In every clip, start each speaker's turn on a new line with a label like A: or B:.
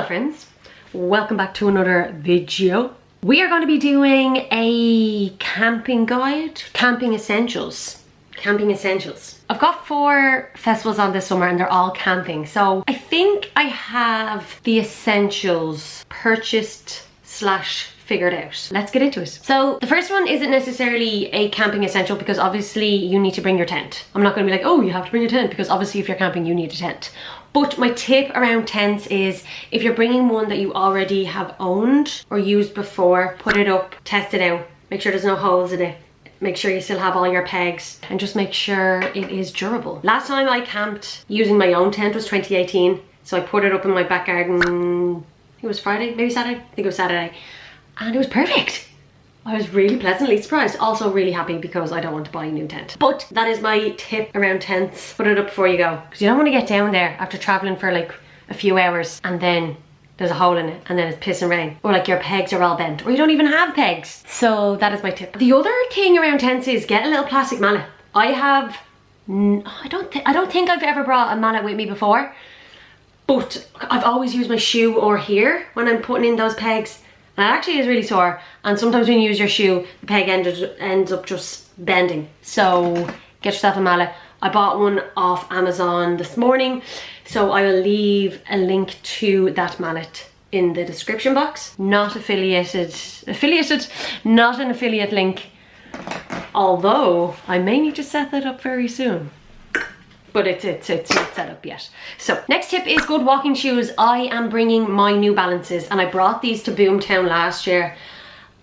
A: Hello friends, welcome back to another video. We are going to be doing a camping guide, camping essentials. I've got 4 festivals on this summer and they're all camping, so I think I have the essentials purchased / figured out. Let's get into it. So the first one isn't necessarily a camping essential because obviously you need to bring your tent. I'm not going to be like, oh, you have to bring your tent, because obviously if you're camping you need a tent. But my tip around tents is if you're bringing one that you already have owned or used before, put it up, test it out, make sure there's no holes in it, make sure you still have all your pegs, and just make sure it is durable. Last time I camped using my own tent was 2018, so I put it up in my back garden, I think it was Friday, maybe Saturday, I think it was Saturday, and it was perfect. I was really pleasantly surprised. Also really happy because I don't want to buy a new tent. But that is my tip around tents. Put it up before you go, because you don't want to get down there after traveling for like a few hours and then there's a hole in it and then it's piss and rain, or like your pegs are all bent, or you don't even have pegs. So that is my tip. The other thing around tents is get a little plastic mallet. I have, I don't think I've ever brought a mallet with me before, but I've always used my shoe or here when I'm putting in those pegs. And it actually is really sore, and sometimes when you use your shoe, the peg ends up just bending. So get yourself a mallet. I bought one off Amazon this morning, so I will leave a link to that mallet in the description box. Not not an affiliate link, although I may need to set that up very soon. But it's not set up yet. So next tip is good walking shoes. I am bringing my New Balances, and I brought these to Boomtown last year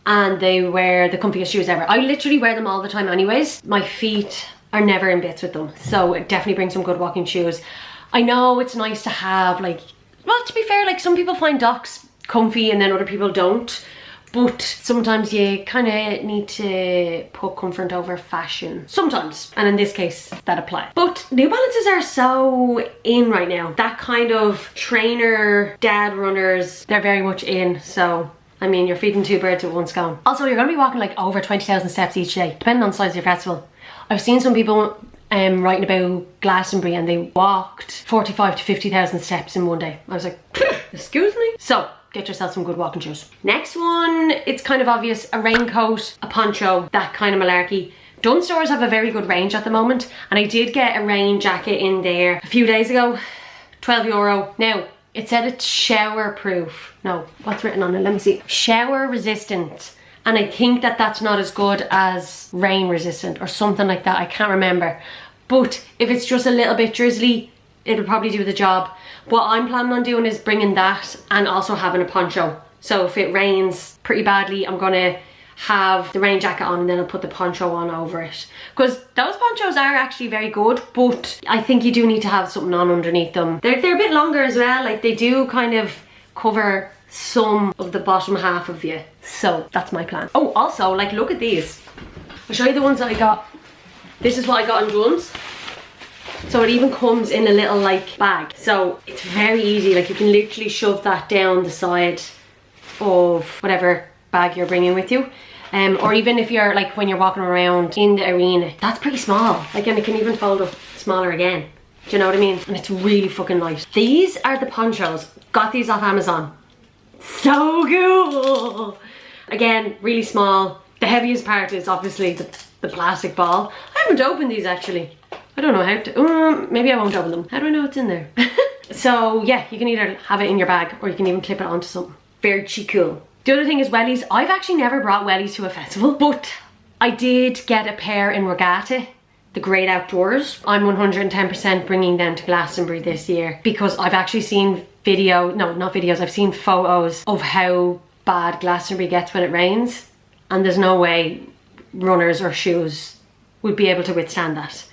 A: and they were the comfiest shoes ever. I literally wear them all the time anyways. My feet are never in bits with them, so definitely bring some good walking shoes. I know it's nice to have, like, well, to be fair, like some people find Docs comfy and then other people don't. But sometimes you kind of need to put comfort over fashion. Sometimes. And in this case, that applies. But New Balances are so in right now. That kind of trainer, dad runners, they're very much in. So, I mean, you're feeding 2 birds with one stone. Also, you're going to be walking like over 20,000 steps each day, depending on the size of your festival. I've seen some people writing about Glastonbury and they walked 45 to 50,000 steps in one day. I was like, excuse me? So, get yourself some good walking shoes. Next one, it's kind of obvious, a raincoat, a poncho, that kind of malarkey. Dunnes Stores have a very good range at the moment, and I did get a rain jacket in there a few days ago, €12. Now, it said it's shower proof. No, what's written on it? Let me see. Shower resistant. And I think that that's not as good as rain resistant or something like that. I can't remember. But if it's just a little bit drizzly, it'll probably do the job. What I'm planning on doing is bringing that and also having a poncho. So if it rains pretty badly, I'm gonna have the rain jacket on and then I'll put the poncho on over it. Because those ponchos are actually very good, but I think you do need to have something on underneath them. They're a bit longer as well, like they do kind of cover some of the bottom half of you. So that's my plan. Oh, also, like, look at these. I'll show you the ones that I got. This is what I got in Dunnes. So it even comes in a little like bag, so it's very easy. Like you can literally shove that down the side of whatever bag you're bringing with you, or even if you're like when you're walking around in the arena, that's pretty small. Like, and it can even fold up smaller again. Do you know what I mean? And it's really fucking light. These are the ponchos. Got these off Amazon. So cool. Again, really small. The heaviest part is obviously the plastic ball. I haven't opened these actually. I don't know how to, maybe I won't open them. How do I know it's in there? So yeah, you can either have it in your bag or you can even clip it onto something. Very cool. The other thing is wellies. I've actually never brought wellies to a festival, but I did get a pair in Regatta, the Great Outdoors. I'm 110% bringing them to Glastonbury this year because I've actually seen I've seen photos of how bad Glastonbury gets when it rains, and there's no way runners or shoes would be able to withstand that.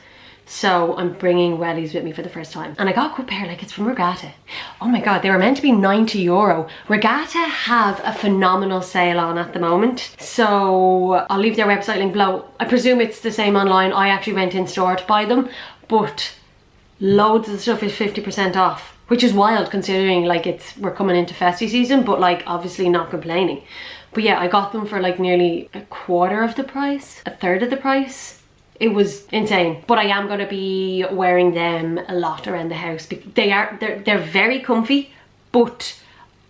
A: So I'm bringing wellies with me for the first time. And I got a good pair, like it's from Regatta. Oh my God, they were meant to be €90. Regatta have a phenomenal sale on at the moment. So I'll leave their website link below. I presume it's the same online. I actually went in store to buy them, but loads of the stuff is 50% off, which is wild considering like we're coming into festive season, but like obviously not complaining. But yeah, I got them for like nearly a quarter of the price, a third of the price. It was insane, but I am going to be wearing them a lot around the house. They're very comfy, but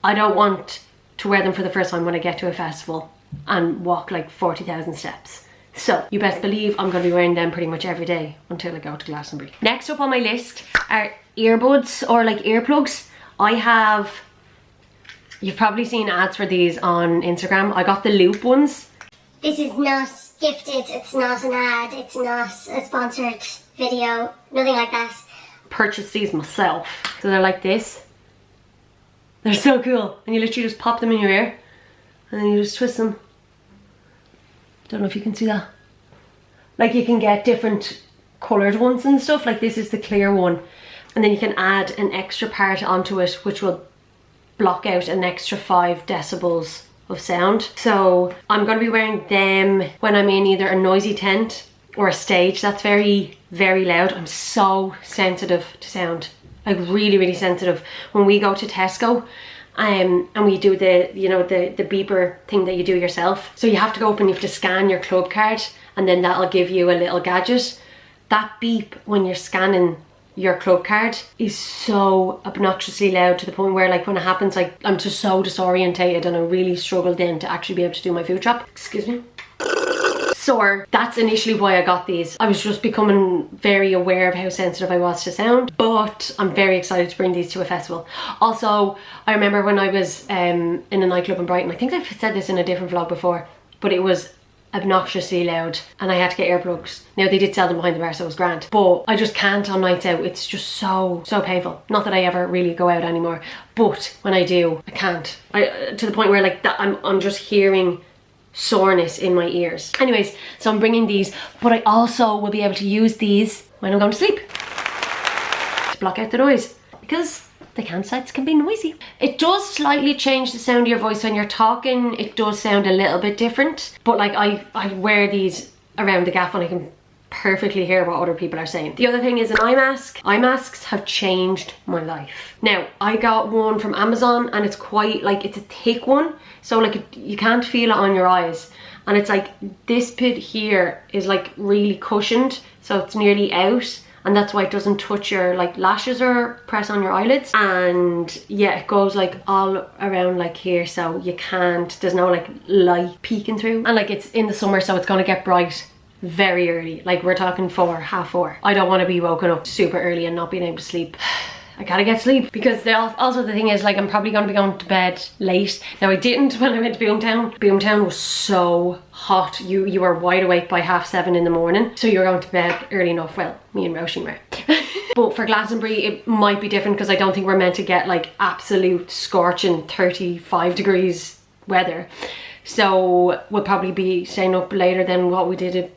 A: I don't want to wear them for the first time when I get to a festival and walk like 40,000 steps. So you best believe I'm going to be wearing them pretty much every day until I go to Glastonbury. Next up on my list are earbuds or like earplugs. I have, you've probably seen ads for these on Instagram. I got the loop ones.
B: This is not gifted, it's not an ad, it's not a sponsored video, nothing like that.
A: Purchased these myself. So they're like this. They're so cool. And you literally just pop them in your ear and then you just twist them. Don't know if you can see that. Like you can get different coloured ones and stuff. Like this is the clear one. And then you can add an extra part onto it which will block out an extra 5 decibels of sound. So I'm going to be wearing them when I'm in either a noisy tent or a stage that's very, very loud. I'm so sensitive to sound. Like really, really sensitive. When we go to Tesco, and we do the, you know, the beeper thing that you do yourself. So you have to go up and you have to scan your club card and then that'll give you a little gadget. That beep when you're scanning your club card is so obnoxiously loud to the point where like when it happens, like I'm just so disorientated and I really struggle then to actually be able to do my food shop. Excuse me. So that's initially why I got these. I was just becoming very aware of how sensitive I was to sound, but I'm very excited to bring these to a festival. Also, I remember when I was in a nightclub in Brighton, I think I've said this in a different vlog before, but it was obnoxiously loud and I had to get earplugs. Now they did sell them behind the bar, so it was grand, but I just can't on nights out. It's just so painful. Not that I ever really go out anymore, but when I do, I can't. To the point where like that I'm just hearing soreness in my ears. Anyways, so I'm bringing these, but I also will be able to use these when I'm going to sleep to block out the noise, because the campsites can be noisy. It does slightly change the sound of your voice when you're talking. It does sound a little bit different, but like I wear these around the gaff and I can perfectly hear what other people are saying. The other thing is an eye mask. Eye masks have changed my life. Now, I got one from Amazon and it's quite like, it's a thick one, so like you can't feel it on your eyes, and it's like this bit here is like really cushioned, so it's nearly out, and that's why it doesn't touch your like lashes or press on your eyelids. And yeah, it goes like all around like here, so you can't, there's no like light peeking through, and like it's in the summer, so it's gonna get bright very early. Like we're talking 4, half 4. I don't want to be woken up super early and not being able to sleep. I gotta get sleep, because also the thing is like I'm probably going to be going to bed late. Now I didn't when I went to Boomtown. Boomtown was so hot. You were wide awake by 7:30 in the morning, so you're going to bed early enough. Well, me and Roisin were. But for Glastonbury it might be different, because I don't think we're meant to get like absolute scorching 35 degrees weather. So we'll probably be staying up later than what we did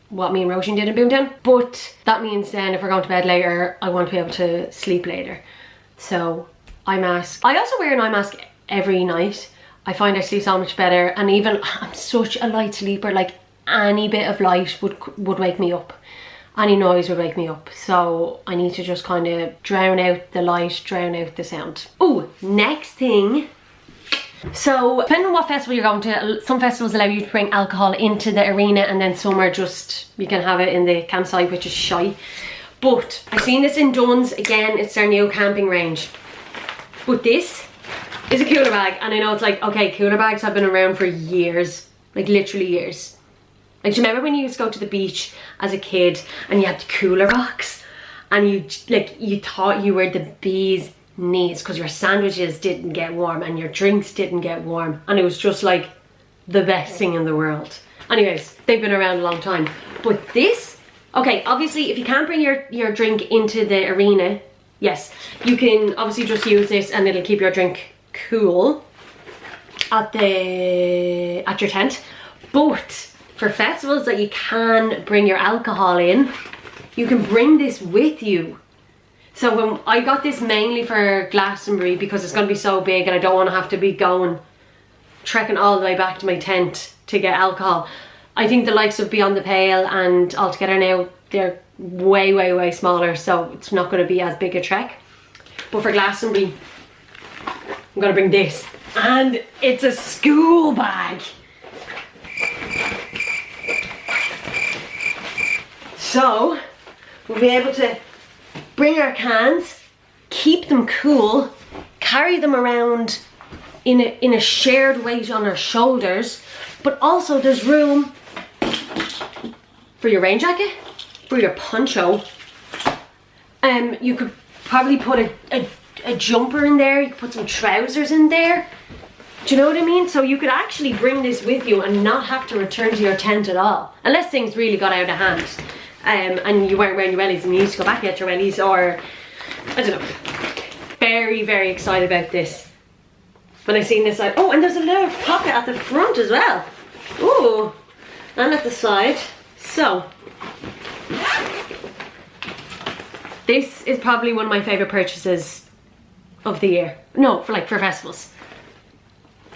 A: what me and Roisin did in Boomtown. But that means then if we're going to bed later, I want to be able to sleep later. So eye mask. I also wear an eye mask every night. I find I sleep so much better, and even I'm such a light sleeper, like any bit of light would wake me up. Any noise would wake me up. So I need to just kind of drown out the light, drown out the sound. Oh, next thing. So depending on what festival you're going to, some festivals allow you to bring alcohol into the arena, and then some are just, you can have it in the campsite, which is shy. But I've seen this in Dunn's, again, it's their new camping range. But this is a cooler bag, and I know it's like, okay, cooler bags have been around for years, like literally years. Like, do you remember when you used to go to the beach as a kid and you had the cooler box, and you thought you were the bee's knees because your sandwiches didn't get warm and your drinks didn't get warm, and it was just like the best thing in the world. Anyways, they've been around a long time. But this, okay, obviously if you can't bring your drink into the arena, yes, you can obviously just use this and it'll keep your drink cool at your tent. But for festivals that you can bring your alcohol in, you can bring this with you. So when I got this mainly for Glastonbury, because it's going to be so big and I don't want to have to be trekking all the way back to my tent to get alcohol. I think the likes of Beyond the Pale and Altogether now, they're way smaller, so it's not going to be as big a trek. But for Glastonbury, I'm going to bring this. And it's a school bag. So we'll be able to bring our cans, keep them cool, carry them around in a shared weight on our shoulders, but also there's room for your rain jacket, for your poncho. You could probably put a jumper in there, you could put some trousers in there. Do you know what I mean? So you could actually bring this with you and not have to return to your tent at all. Unless things really got out of hand and you weren't wearing your wellies and you need to go back and get your wellies, or I don't know. Very, very excited about this. When I seen this, oh, and there's a little pocket at the front as well. Ooh, and at the side. So, this is probably one of my favourite purchases of the year. No, for festivals.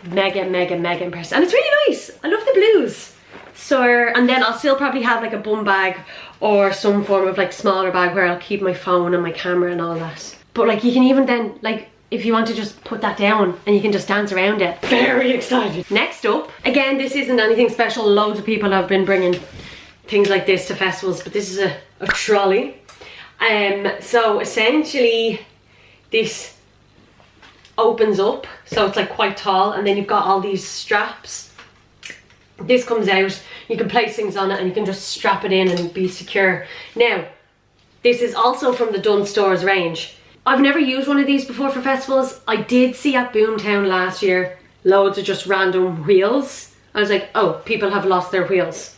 A: Mega, mega, mega impressed. And it's really nice. I love the blues. So, and then I'll still probably have like a bum bag or some form of like smaller bag where I'll keep my phone and my camera and all that. But like you can even then, like if you want to just put that down and you can just dance around it. Very excited. Next up, again, this isn't anything special. Loads of people have been bringing things like this to festivals, but this is a trolley. So essentially this opens up, so it's like quite tall, and then you've got all these straps. This comes out, you can place things on it and you can just strap it in and be secure. Now, this is also from the Dunn Stores range. I've never used one of these before for festivals. I did see at Boomtown last year loads of just random wheels. I was like, oh, people have lost their wheels.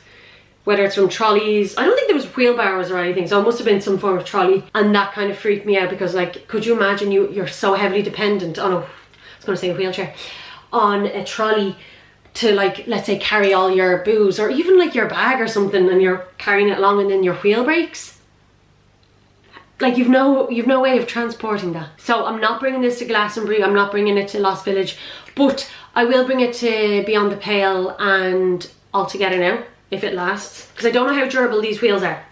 A: Whether it's from trolleys, I don't think there was wheelbarrows or anything, so it must have been some form of trolley, and that kind of freaked me out because like, could you imagine you're so heavily dependent on I was going to say a wheelchair, on a trolley to like, let's say carry all your booze or even like your bag or something, and you're carrying it along and then your wheel breaks. Like you've no way of transporting that. So I'm not bringing this to Glastonbury, I'm not bringing it to Lost Village, but I will bring it to Beyond the Pale and Altogether Now, if it lasts, because I don't know how durable these wheels are.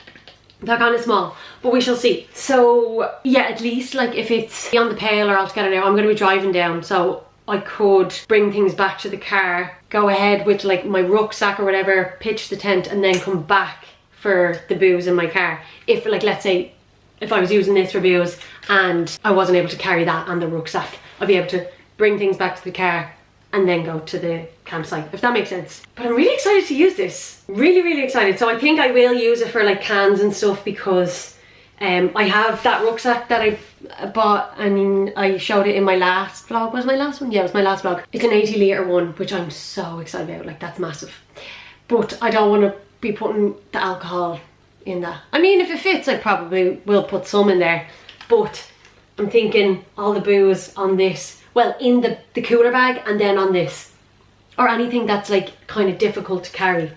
A: They're kind of small, but we shall see. So yeah, at least like if it's Beyond the Pale or Altogether Now, I'm going to be driving down, so I could bring things back to the car, go ahead with like my rucksack or whatever, pitch the tent, and then come back for the booze in my car. If like, let's say, if I was using this for booze and I wasn't able to carry that and the rucksack, I'd be able to bring things back to the car and then go to the campsite, if that makes sense. But I'm really excited to use this. Really, really excited. So I think I will use it for like cans and stuff, because I have that rucksack that I bought and I showed it in my last vlog. Was it my last one? Yeah, it was my last vlog. It's an 80 litre one, which I'm so excited about. Like, that's massive. But I don't want to be putting the alcohol in that. I mean, if it fits, I probably will put some in there. But I'm thinking all the booze on this, well, in the cooler bag, and then on this, or anything that's like kind of difficult to carry,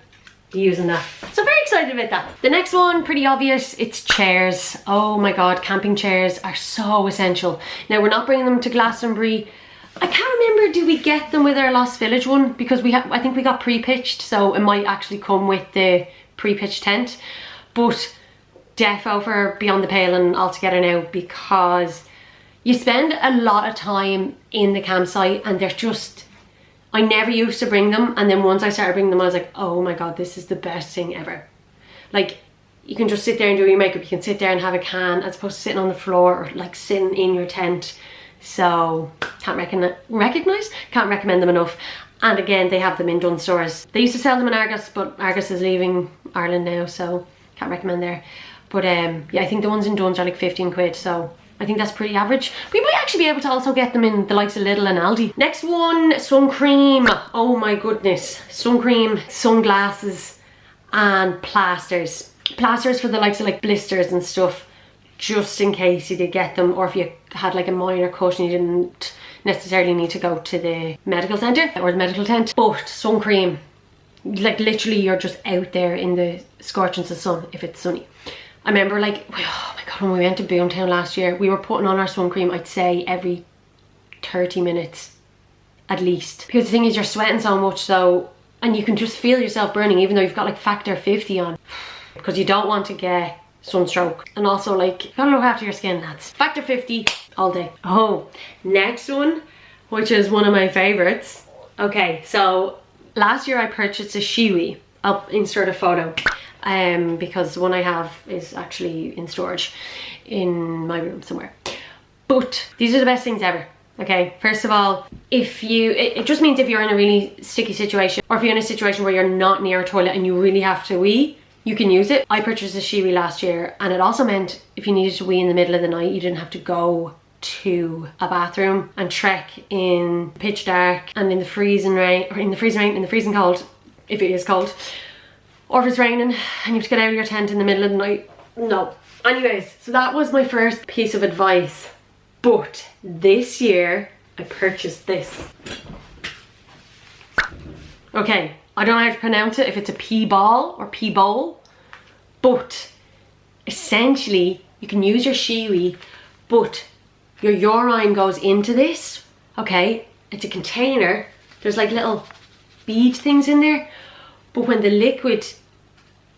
A: using that. So very excited about that. The next one, pretty obvious, it's chairs. Oh my god, camping chairs are so essential. Now we're not bringing them to Glastonbury. I can't remember, do we get them with our Lost Village one? Because I think we got pre-pitched, so it might actually come with the pre-pitched tent. But defo for Beyond the Pale and Altogether Now, because you spend a lot of time in the campsite and they're just, I never used to bring them, and then once I started bringing them I was like, oh my god, this is the best thing ever. Like, you can just sit there and do your makeup, you can sit there and have a can as opposed to sitting on the floor or like sitting in your tent. So can't recommend them enough. And again, they have them in Dunn Stores. They used to sell them in Argos, but Argos is leaving Ireland now, so can't recommend there. But yeah, I think the ones in Dunn's are like 15 quid, so I think that's pretty average. We might actually be able to also get them in the likes of Lidl and Aldi. Next one, Suncream. Oh my goodness. Suncream, sunglasses and plasters. Plasters for the likes of like blisters and stuff, just in case you did get them, or if you had like a minor cut and you didn't necessarily need to go to the medical centre or the medical tent. But sun cream, like literally you're just out there in the scorching sun if it's sunny. I remember like, oh my god, when we went to Boomtown last year, we were putting on our sun cream, I'd say every 30 minutes at least. Because the thing is, you're sweating so much, so, and you can just feel yourself burning even though you've got like factor 50 on. Because you don't want to get sunstroke. And also like, you gotta look after your skin, lads. Factor 50 all day. Oh, next one, which is one of my favorites. Okay, so last year I purchased a Sheewee. I'll insert a photo. Because the one I have is actually in storage in my room somewhere. But these are the best things ever. Okay, first of all, it just means if you're in a really sticky situation, or if you're in a situation where you're not near a toilet and you really have to wee, you can use it. I purchased a Sheewee last year, and it also meant if you needed to wee in the middle of the night, you didn't have to go to a bathroom and trek in pitch dark and in the freezing rain, or in the freezing cold, if it is cold, or if it's raining and you have to get out of your tent in the middle of the night. No. Anyways, so that was my first piece of advice. But this year I purchased this. Okay, I don't know how to pronounce it, if it's a Peebol or Peebol, but essentially you can use your Sheewee, but your urine goes into this. Okay, it's a container. There's like little bead things in there, but when the liquid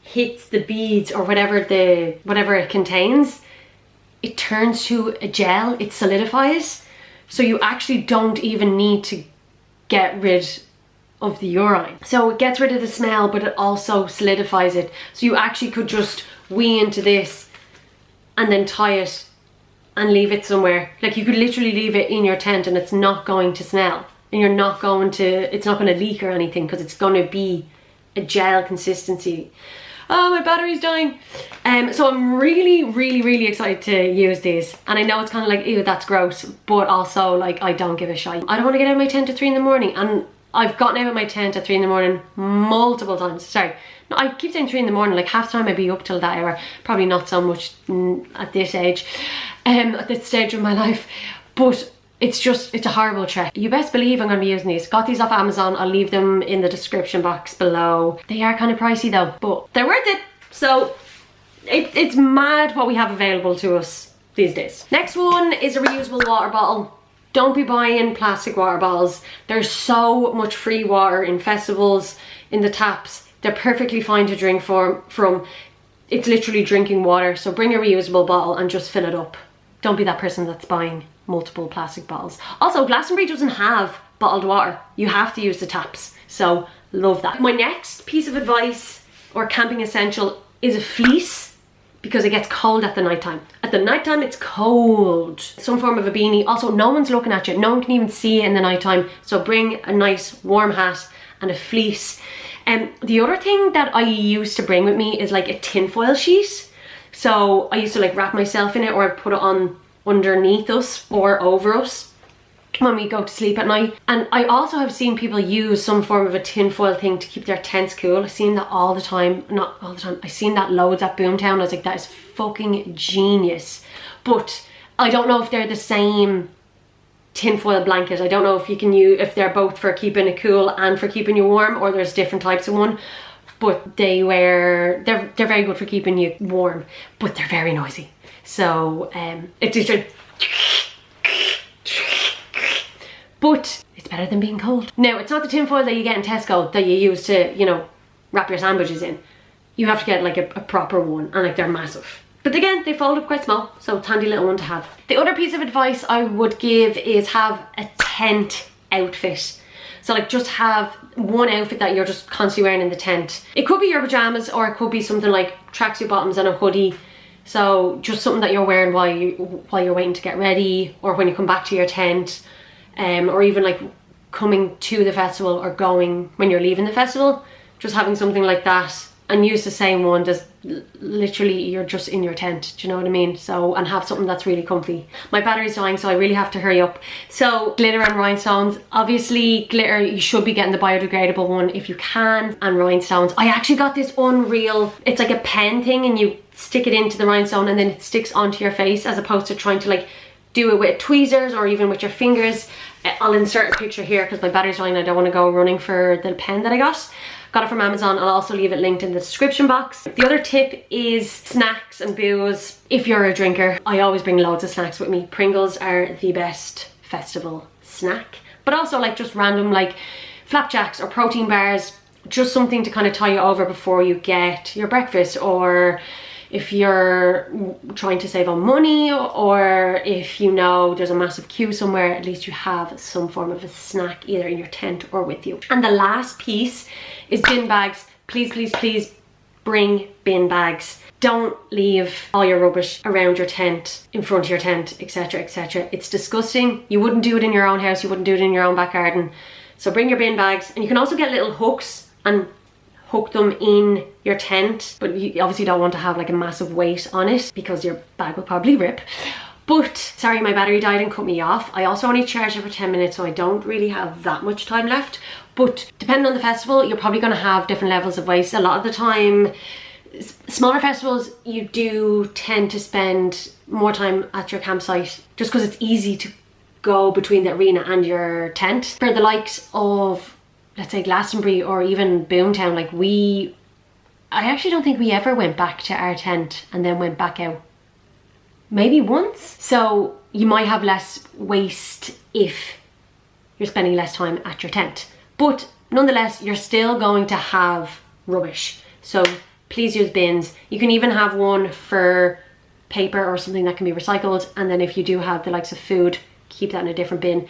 A: hits the beads or whatever it contains, it turns to a gel, it solidifies. So you actually don't even need to get rid of the urine. So it gets rid of the smell, but it also solidifies it. So you actually could just wee into this and then tie it and leave it somewhere. Like, you could literally leave it in your tent and it's not going to smell. And it's not going to leak or anything, because it's going to be a gel consistency. Oh, my battery's dying. So I'm really excited to use these. And I know it's kind of like, ew, that's gross, but also like, I don't give a shite. I don't want to get out of my tent at 3 in the morning, and I've gotten out of my tent at 3 in the morning multiple times. Sorry, no, I keep saying 3 in the morning, like half the time I'd be up till that hour. Probably not so much at this age, at this stage of my life, but it's a horrible trek. You best believe I'm going to be using these. Got these off Amazon. I'll leave them in the description box below. They are kind of pricey though, but they're worth it. So it's mad what we have available to us these days. Next one is a reusable water bottle. Don't be buying plastic water bottles. There's so much free water in festivals, in the taps. They're perfectly fine to drink from. It's literally drinking water. So bring a reusable bottle and just fill it up. Don't be that person that's buying multiple plastic bottles. Also, Glastonbury doesn't have bottled water. You have to use the taps. So love that. My next piece of advice or camping essential is a fleece, because it gets cold at the nighttime. At the nighttime it's cold. Some form of a beanie. Also, no one's looking at you. No one can even see you in the nighttime. So bring a nice warm hat and a fleece. The other thing that I used to bring with me is like a tinfoil sheet. So I used to like wrap myself in it, or I'd put it on underneath us or over us when we go to sleep at night. And I also have seen people use some form of a tinfoil thing to keep their tents cool. I've seen that all the time. Not all the time. I've seen that loads at Boomtown. I was like, that is fucking genius. But I don't know if they're the same tinfoil blanket. I don't know if you can use, if they're both for keeping it cool and for keeping you warm, or there's different types of one. But they're very good for keeping you warm, but they're very noisy. So it's just but it's better than being cold. Now, it's not the tinfoil that you get in Tesco that you use to, you know, wrap your sandwiches in. You have to get like a proper one, and like they're massive. But again, they fold up quite small, so it's a handy little one to have. The other piece of advice I would give is have a tent outfit. So like, just have one outfit that you're just constantly wearing in the tent. It could be your pajamas, or it could be something like tracksuit bottoms and a hoodie. So just something that you're wearing while you're waiting to get ready, or when you come back to your tent, or even like coming to the festival or going when you're leaving the festival. Just having something like that, and use the same one. Just literally, you're just in your tent. Do you know what I mean? So, and have something that's really comfy. My battery's dying, so I really have to hurry up. So glitter and rhinestones. Obviously glitter, you should be getting the biodegradable one if you can. And rhinestones, I actually got this unreal, it's like a pen thing, and you stick it into the rhinestone and then it sticks onto your face, as opposed to trying to like do it with tweezers or even with your fingers. I'll insert a picture here because my battery's dying. I don't want to go running for the pen that I got. Got it from Amazon. I'll also leave it linked in the description box. The other tip is snacks and booze. If you're a drinker, I always bring loads of snacks with me. Pringles are the best festival snack, but also like just random like flapjacks or protein bars, just something to kind of tie you over before you get your breakfast, or if you're trying to save on money, or if you know there's a massive queue somewhere, at least you have some form of a snack either in your tent or with you. And the last piece is bin bags. Please, please, please bring bin bags. Don't leave all your rubbish around your tent, in front of your tent, etc, etc. It's disgusting. You wouldn't do it in your own house, you wouldn't do it in your own back garden. So bring your bin bags, and you can also get little hooks and hook them in your tent, but you obviously don't want to have like a massive weight on it because your bag will probably rip. But sorry, my battery died and cut me off. I also only charged it for 10 minutes, so I don't really have that much time left. But depending on the festival, you're probably going to have different levels of waste. A lot of the time, smaller festivals, you do tend to spend more time at your campsite just because it's easy to go between the arena and your tent. For the likes of, let's say, Glastonbury or even Boomtown, like I actually don't think we ever went back to our tent and then went back out. Maybe once. So you might have less waste if you're spending less time at your tent. But nonetheless, you're still going to have rubbish. So please use bins. You can even have one for paper or something that can be recycled. And then if you do have the likes of food, keep that in a different bin.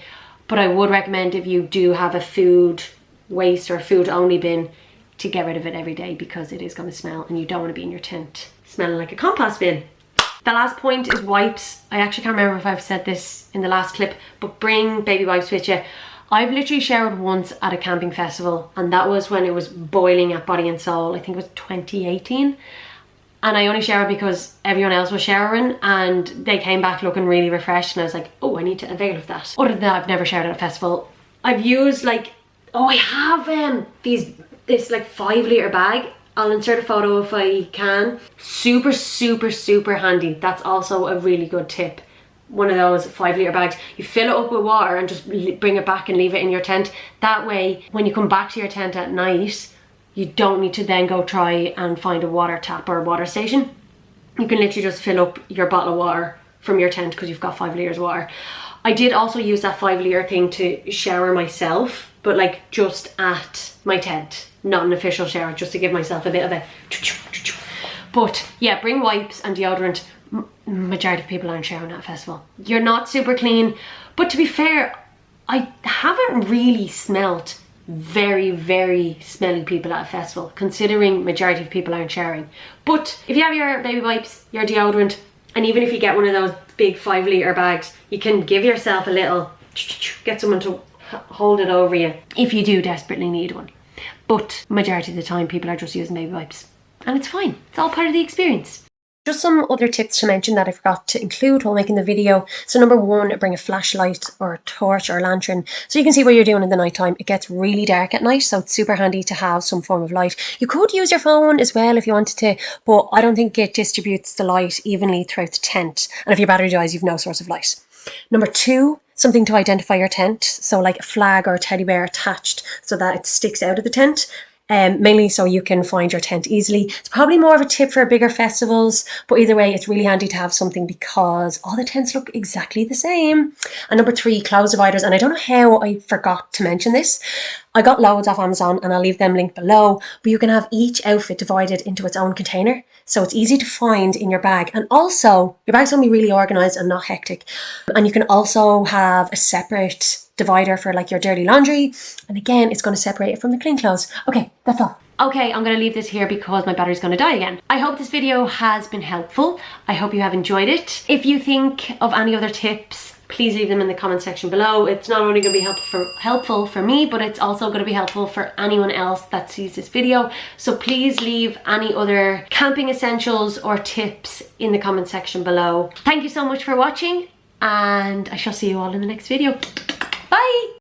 A: But I would recommend, if you do have a food waste or food only bin, to get rid of it every day, because it is going to smell and you don't want to be in your tent smelling like a compost bin. The last point is wipes. I actually can't remember if I've said this in the last clip, but bring baby wipes with you. I've literally showered once at a camping festival, and that was when it was boiling at Body and Soul. I think it was 2018. And I only showered because everyone else was showering, and they came back looking really refreshed, and I was like, oh, I need to avail of that. Other than that, I've never showered at a festival. I've used like, oh, I have this like 5 litre bag. I'll insert a photo if I can. Super, super, super handy. That's also a really good tip. One of those 5 litre bags. You fill it up with water and just bring it back and leave it in your tent. That way, when you come back to your tent at night, you don't need to then go try and find a water tap or a water station. You can literally just fill up your bottle of water from your tent because you've got 5 litres of water. I did also use that 5 litre thing to shower myself, but like just at my tent. Not an official shower, just to give myself a bit of a... But yeah, bring wipes and deodorant. Majority of people aren't showering at a festival. You're not super clean, but to be fair, I haven't really smelt very, very smelly people at a festival, considering majority of people aren't showering. But if you have your baby wipes, your deodorant, and even if you get one of those big 5 litre bags, you can give yourself a little... Get someone to hold it over you if you do desperately need one. But majority of the time people are just using baby wipes, and it's fine. It's all part of the experience. Just some other tips to mention that I forgot to include while making the video. So number 1, bring a flashlight or a torch or a lantern so you can see what you're doing in the night time. It gets really dark at night, so it's super handy to have some form of light. You could use your phone as well if you wanted to, but I don't think it distributes the light evenly throughout the tent. And if your battery dies, you've no source of light. Number 2, something to identify your tent. So like a flag or a teddy bear attached so that it sticks out of the tent. Mainly so you can find your tent easily. It's probably more of a tip for bigger festivals, but either way, it's really handy to have something because all the tents look exactly the same. And number 3, clothes dividers. And I don't know how I forgot to mention this. I got loads off Amazon and I'll leave them linked below, but you can have each outfit divided into its own container. So it's easy to find in your bag. And also, your bag's going to be really organised and not hectic. And you can also have a separate divider for like your dirty laundry. And again, it's going to separate it from the clean clothes. Okay, that's all. Okay, I'm going to leave this here because my battery's going to die again. I hope this video has been helpful. I hope you have enjoyed it. If you think of any other tips, please leave them in the comment section below. It's not only going to be helpful for me, but it's also going to be helpful for anyone else that sees this video. So please leave any other camping essentials or tips in the comment section below. Thank you so much for watching, and I shall see you all in the next video. Bye!